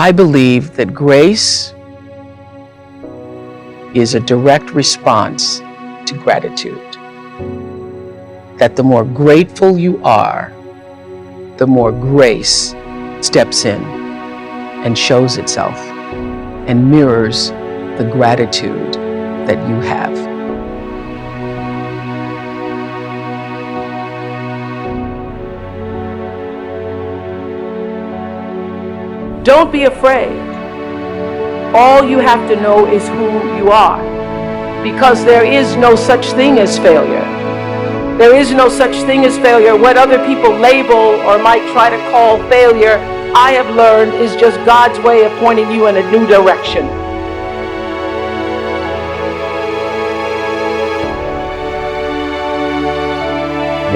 I believe that grace is a direct response to gratitude. That the more grateful you are, the more grace steps in and shows itself and mirrors the gratitude that you have. Don't be afraid. All you have to know is who you are, because there is no such thing as failure. There is no such thing as failure. What other people label or might try to call failure, I have learned is just God's way of pointing you in a new direction.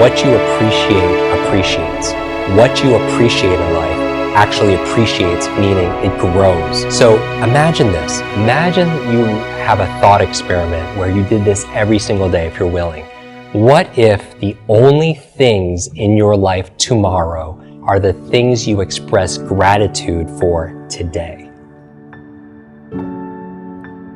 What you appreciate appreciates. What you appreciate in life actually appreciates, meaning it grows. So imagine this. Imagine you have a thought experiment where you did this every single day if you're willing. What if the only things in your life tomorrow are the things you express gratitude for today?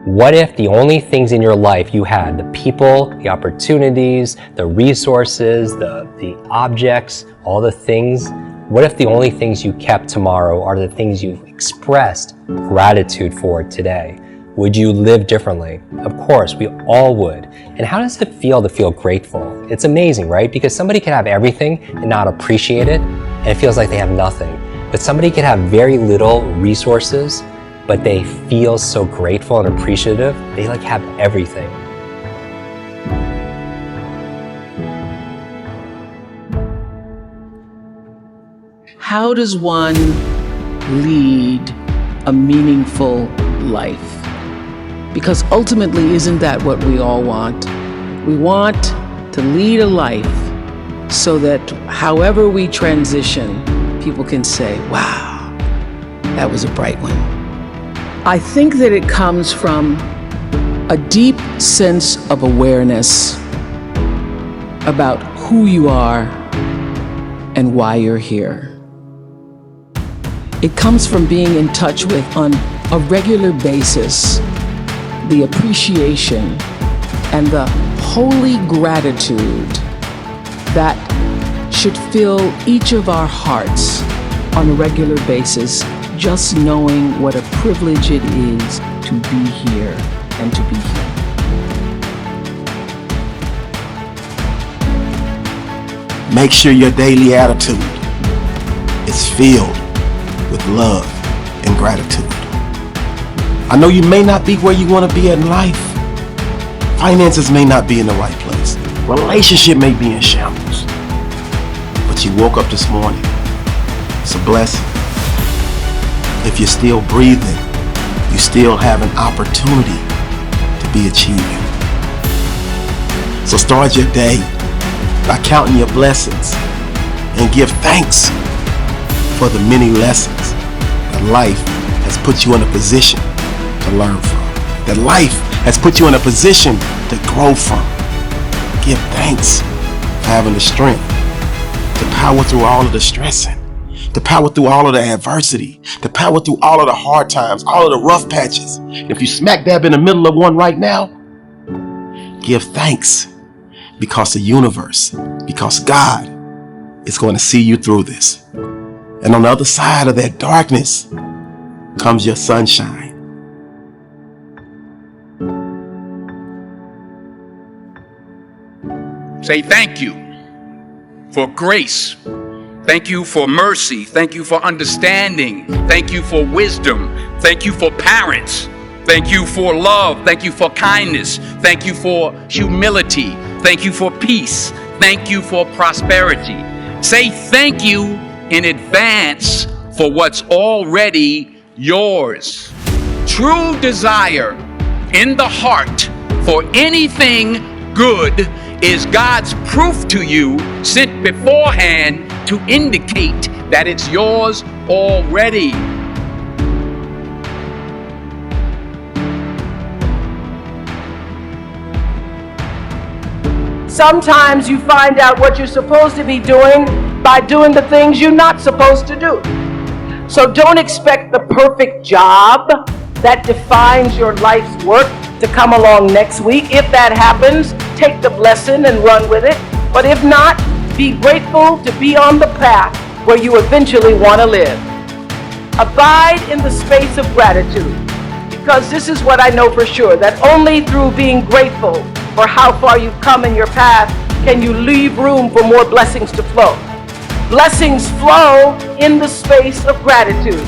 What if the only things in your life you had, the people, the opportunities, the resources, the objects, all the things, what if the only things you kept tomorrow are the things you've expressed gratitude for today? Would you live differently? Of course, we all would. And how does it feel to feel grateful? It's amazing, right? Because somebody can have everything and not appreciate it, and it feels like they have nothing. But somebody can have very little resources, but they feel so grateful and appreciative. They like have everything. How does one lead a meaningful life? Because ultimately, isn't that what we all want? We want to lead a life so that however we transition, people can say, wow, that was a bright one. I think that it comes from a deep sense of awareness about who you are and why you're here. It comes from being in touch with, on a regular basis, the appreciation and the holy gratitude that should fill each of our hearts on a regular basis, just knowing what a privilege it is to be here and to be here. Make sure your daily attitude is filled with love and gratitude. I know you may not be where you want to be in life. Finances may not be in the right place. Relationship may be in shambles. But you woke up this morning. It's a blessing. If you're still breathing, you still have an opportunity to be achieving. So start your day by counting your blessings and give thanks for the many lessons that life has put you in a position to learn from, that life has put you in a position to grow from. Give thanks for having the strength to power through all of the stressing, to power through all of the adversity, to power through all of the hard times, all of the rough patches. If you smack dab in the middle of one right now, give thanks, because the universe, because God is going to see you through this. And on the other side of that darkness comes your sunshine. Say thank you for grace. Thank you for mercy. Thank you for understanding. Thank you for wisdom. Thank you for parents. Thank you for love. Thank you for kindness. Thank you for humility. Thank you for peace. Thank you for prosperity. Say thank you in advance for what's already yours. True desire in the heart for anything good is God's proof to you, sent beforehand to indicate that it's yours already. Sometimes you find out what you're supposed to be doing by doing the things you're not supposed to do. So don't expect expect the perfect job that defines your life's work to come along next week. If that happens, take the blessing and run with it. But if not, be grateful to be on the path where you eventually want to live. Abide in the space of gratitude, because this is what I know for sure, that only through being grateful for how far you've come in your path can you leave room for more blessings to flow. Blessings flow in the space of gratitude.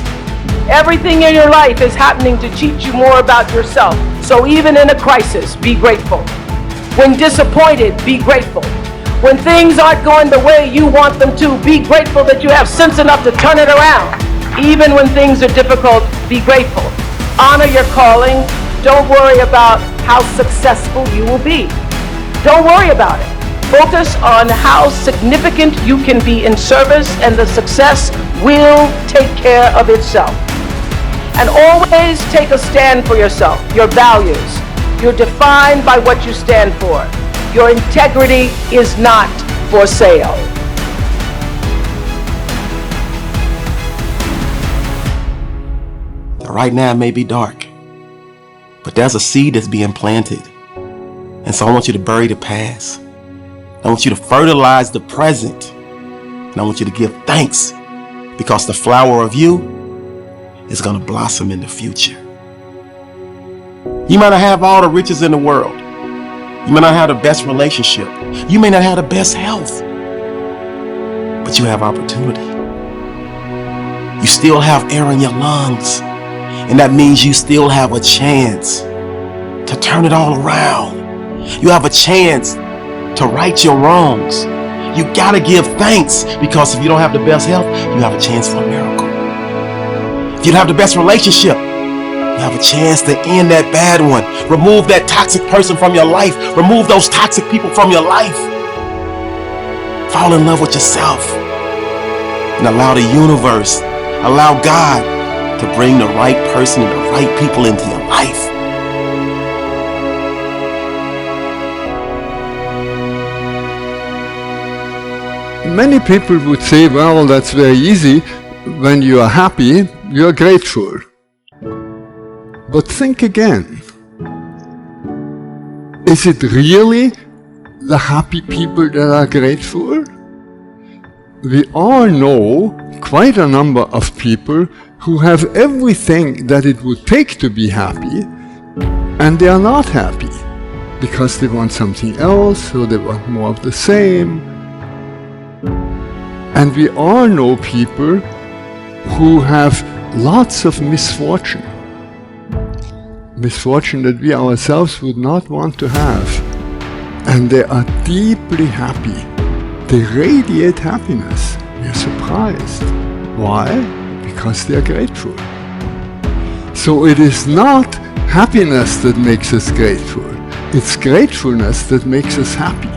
Everything in your life is happening to teach you more about yourself. So even in a crisis, be grateful. When disappointed, be grateful. When things aren't going the way you want them to, be grateful that you have sense enough to turn it around. Even when things are difficult, be grateful. Honor your calling. Don't worry about how successful you will be. Don't worry about it. Focus on how significant you can be in service, and the success will take care of itself. And always take a stand for yourself, your values. You're defined by what you stand for. Your integrity is not for sale. Right now it may be dark, but there's a seed that's being planted. And so I want you to bury the past. I want you to fertilize the present. And I want you to give thanks, because the flower of you is going to blossom in the future. You might not have all the riches in the world. You may not have the best relationship. You may not have the best health. But you have opportunity. You still have air in your lungs. And that means you still have a chance to turn it all around. You have a chance to right your wrongs. You gotta give thanks, because if you don't have the best health, you have a chance for a miracle. If you don't have the best relationship, you have a chance to end that bad one. Remove that toxic person from your life. Remove those toxic people from your life. Fall in love with yourself and allow the universe, allow God to bring the right person and the right people into your life. Many people would say, well, that's very easy. When you are happy, you're grateful. But think again. Is it really the happy people that are grateful? We all know quite a number of people who have everything that it would take to be happy, and they are not happy because they want something else, or they want more of the same. And we all know people who have lots of misfortune. Misfortune that we ourselves would not want to have. And they are deeply happy. They radiate happiness. We are surprised. Why? Because they are grateful. So it is not happiness that makes us grateful. It's gratefulness that makes us happy.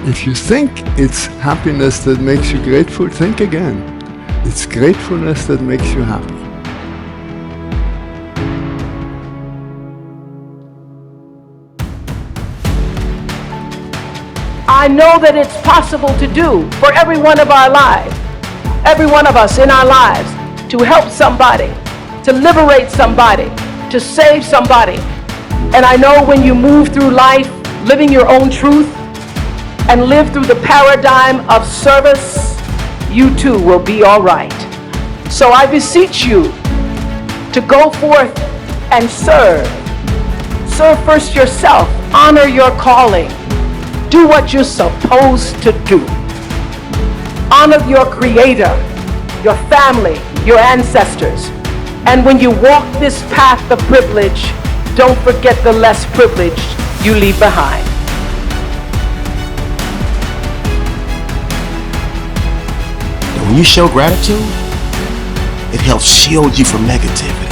If you think it's happiness that makes you grateful, think again. It's gratefulness that makes you happy. I know that it's possible to do for every one of our lives, every one of us in our lives, to help somebody, to liberate somebody, to save somebody. And I know when you move through life living your own truth and live through the paradigm of service, you too will be all right. So I beseech you to go forth and serve. Serve first yourself. Honor your calling. Do what you're supposed to do. Honor your creator, your family, your ancestors. And when you walk this path of privilege, don't forget the less privileged you leave behind. When you show gratitude, it helps shield you from negativity.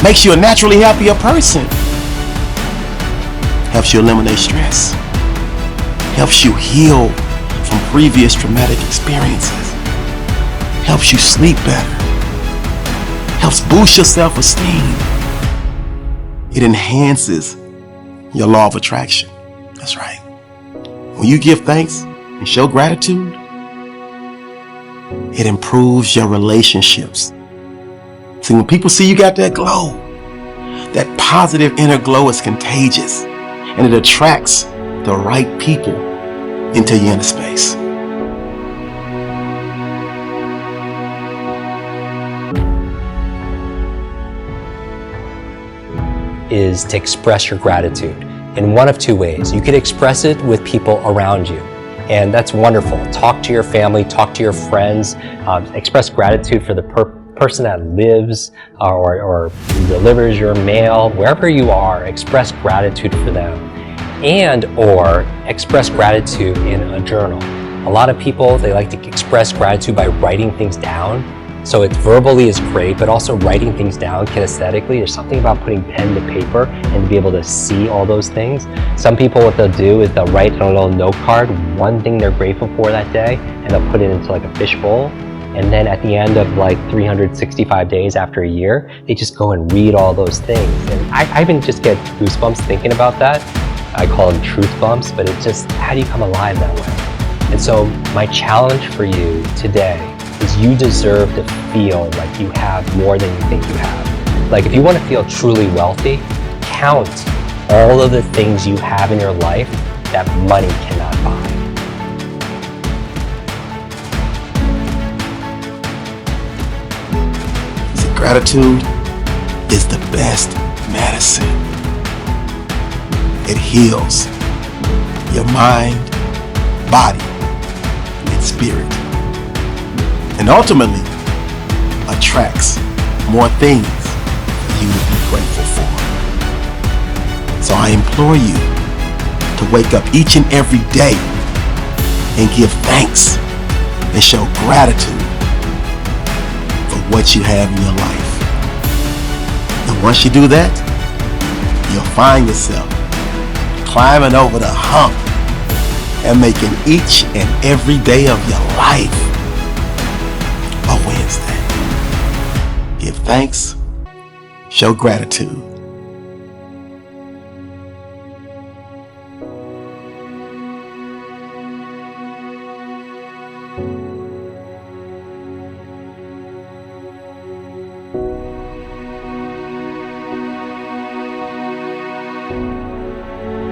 Makes you a naturally happier person. Helps you eliminate stress. Helps you heal from previous traumatic experiences. Helps you sleep better. Helps boost your self-esteem. It enhances your law of attraction. That's right. When you give thanks and show gratitude, It improves your relationships. See, when people see you got that glow, that positive inner glow is contagious, and it attracts the right people into your inner space. Is to express your gratitude in one of two ways. You could express it with people around you, and that's wonderful. Talk to your family, talk to your friends, express gratitude for the person that lives or delivers your mail, wherever you are, express gratitude for them, and or express gratitude in a journal. A lot of people, they like to express gratitude by writing things down. So it's verbally is great, but also writing things down kinesthetically. There's something about putting pen to paper and to be able to see all those things. Some people, what they'll do is they'll write on a little note card one thing they're grateful for that day, and they'll put it into like a fishbowl. And then at the end of like 365 days after a year, they just go and read all those things. And I even just get goosebumps thinking about that. I call them truth bumps, but it's just, how do you come alive that way? And so my challenge for you today is you deserve to feel like you have more than you think you have. Like if you want to feel truly wealthy, count all of the things you have in your life that money cannot buy. See, gratitude is the best medicine. It heals your mind, body, and spirit, and ultimately attracts more things for you to be grateful for. So I implore you to wake up each and every day and give thanks and show gratitude for what you have in your life. And once you do that, you'll find yourself climbing over the hump and making each and every day of your life a Wednesday. Give thanks, show gratitude.